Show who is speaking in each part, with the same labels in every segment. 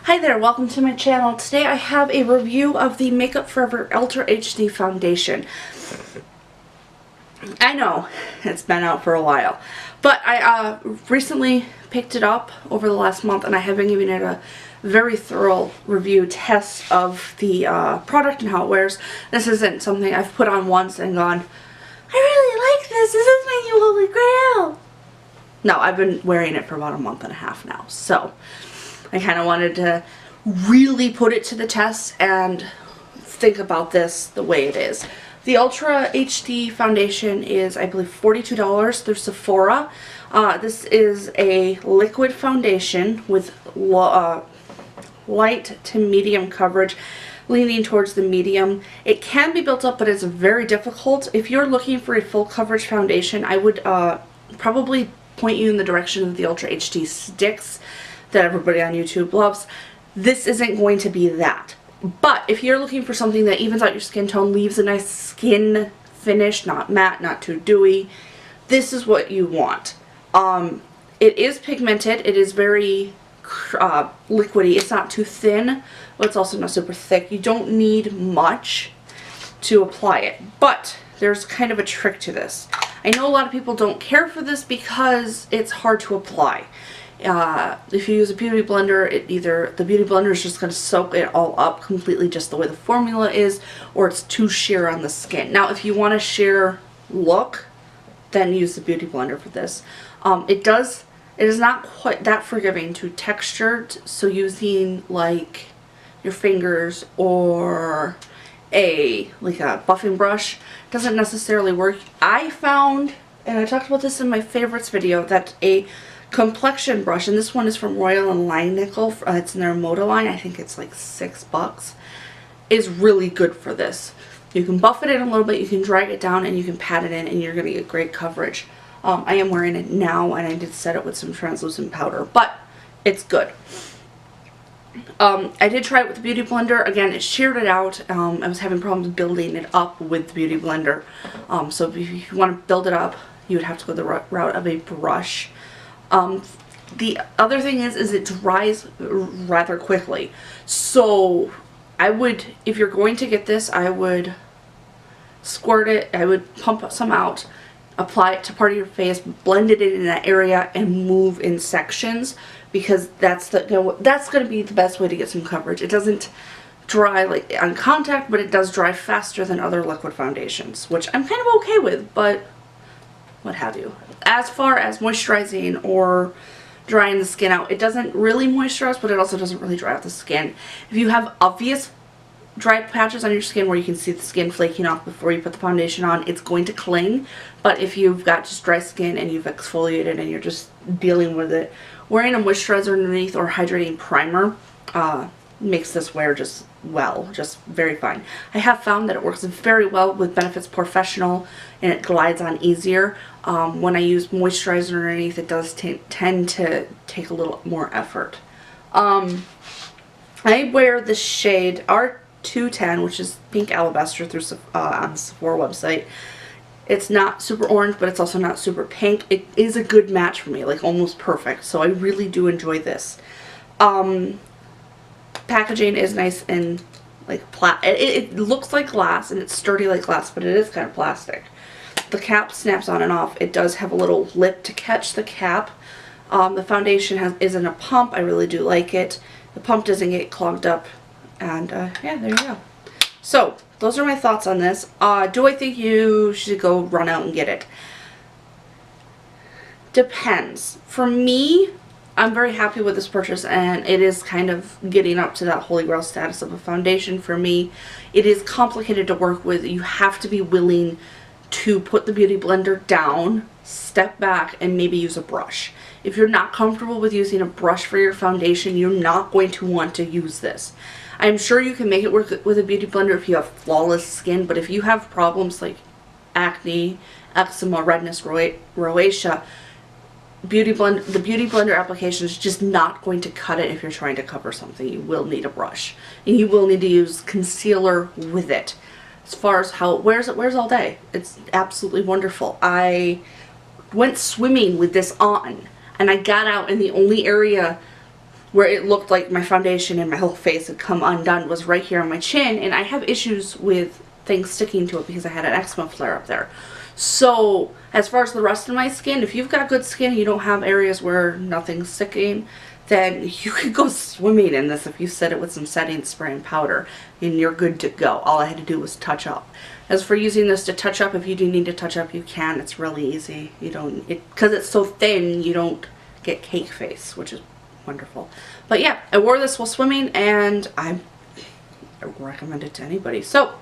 Speaker 1: Hi there, welcome to my channel. Today I have a review of the Makeup Forever Ultra HD Foundation. I know, it's been out for a while, but I recently picked it up over the last month and I have been giving it a very thorough review test of the product and how it wears. This isn't something I've put on once and gone, I really like this is my new holy grail. No, I've been wearing it for about a month and a half now, so I kind of wanted to really put it to the test and think about this the way it is. The Ultra HD foundation is, I believe, $42 through Sephora. This is a liquid foundation with light to medium coverage, leaning towards the medium. It can be built up, but it's very difficult. If you're looking for a full coverage foundation, I would probably point you in the direction of the Ultra HD sticks that everybody on YouTube loves. This isn't going to be that. But if you're looking for something that evens out your skin tone, leaves a nice skin finish, not matte, not too dewy, this is what you want. It is pigmented. It is very liquidy. It's not too thin, but it's also not super thick. You don't need much to apply it. But there's kind of a trick to this. I know a lot of people don't care for this because it's hard to apply. If you use a beauty blender, either the beauty blender is just going to soak it all up completely just the way the formula is, or it's too sheer on the skin. Now if you want a sheer look, then use the beauty blender for this. It is not quite that forgiving to textured, so using like your fingers or like a buffing brush doesn't necessarily work. I found, and I talked about this in my favorites video, that a complexion brush, and this one is from Royal and Langnickel, it's in their Moda line, I think it's like $6, is really good for this. You can buff it in a little bit, you can drag it down, and you can pat it in, and you're going to get great coverage. I am wearing it now, and I did set it with some translucent powder, but it's good. I did try it with the Beauty Blender. Again, it sheared it out. I was having problems building it up with the Beauty Blender. So if you want to build it up, you would have to go the route of a brush. The other thing is it dries rather quickly. So I would, if you're going to get this, I would squirt it, I would pump some out, apply it to part of your face, blend it in that area, and move in sections, because that's going to be the best way to get some coverage. It doesn't dry like on contact, but it does dry faster than other liquid foundations, which I'm kind of okay with, but what have you. As far as moisturizing or drying the skin out, it doesn't really moisturize, but it also doesn't really dry out the skin. If you have obvious dry patches on your skin where you can see the skin flaking off before you put the foundation on, it's going to cling. But if you've got just dry skin and you've exfoliated and you're just dealing with it, wearing a moisturizer underneath or hydrating primer makes this wear just very fine. I have found that it works very well with Benefits Professional and it glides on easier. When I use moisturizer underneath, it does tend to take a little more effort. I wear the shade R210, which is pink alabaster on the Sephora website. It's not super orange, but it's also not super pink. It is a good match for me, like almost perfect. So I really do enjoy this. Packaging is nice and like it looks like glass and it's sturdy like glass, but it is kind of plastic. The cap snaps on and off. It does have a little lip to catch the cap. The foundation isn't a pump. I really do like it. The pump doesn't get clogged up, and yeah, there you go. So those are my thoughts on this. Do I think you should go run out and get it? Depends. For me, I'm very happy with this purchase, and it is kind of getting up to that holy grail status of a foundation for me. It is complicated to work with. You have to be willing to put the Beauty Blender down, step back, and maybe use a brush. If you're not comfortable with using a brush for your foundation, you're not going to want to use this. I'm sure you can make it work with a Beauty Blender if you have flawless skin, but if you have problems like acne, eczema, redness, rosacea, the Beauty Blender application is just not going to cut it if you're trying to cover something. You will need a brush. And you will need to use concealer with it. As far as how it wears all day. It's absolutely wonderful. I went swimming with this on, and I got out, and the only area where it looked like my foundation and my whole face had come undone was right here on my chin, and I have issues with things sticking to it because I had an eczema flare up there. So as far as the rest of my skin, if you've got good skin and you don't have areas where nothing's sticking, then you could go swimming in this if you set it with some setting spray and powder, and you're good to go. All I had to do was touch up. As for using this to touch up, if you do need to touch up, you can. It's really easy. You don't, because it's so thin, you don't get cake face, which is wonderful. But yeah, I wore this while swimming, and I recommend it to anybody. So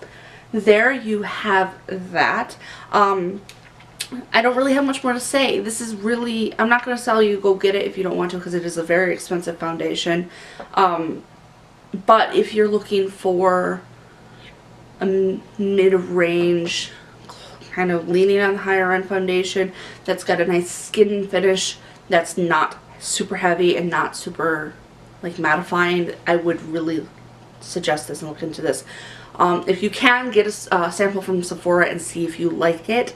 Speaker 1: there you have that. I don't really have much more to say. This is really, I'm not going to tell you go get it if you don't want to, because it is a very expensive foundation. But if you're looking for a mid-range, kind of leaning on the higher end foundation that's got a nice skin finish, that's not super heavy and not super like mattifying, I would really suggest this and look into this. If you can, get a sample from Sephora and see if you like it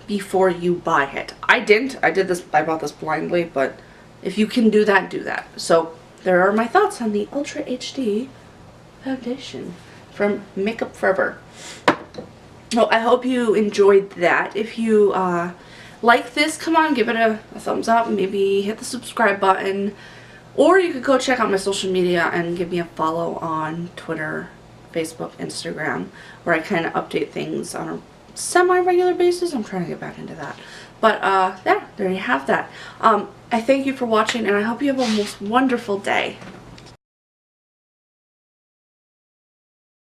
Speaker 1: before you buy it. I didn't. I bought this blindly, but if you can do that, do that. So there are my thoughts on the Ultra HD foundation from Makeup Forever. Well, I hope you enjoyed that. If you like this, come on, give it a thumbs up. Maybe hit the subscribe button. Or you could go check out my social media and give me a follow on Twitter, Facebook, Instagram, where I kind of update things on a semi-regular basis. I'm trying to get back into that. But yeah, there you have that. I thank you for watching, and I hope you have a most wonderful day.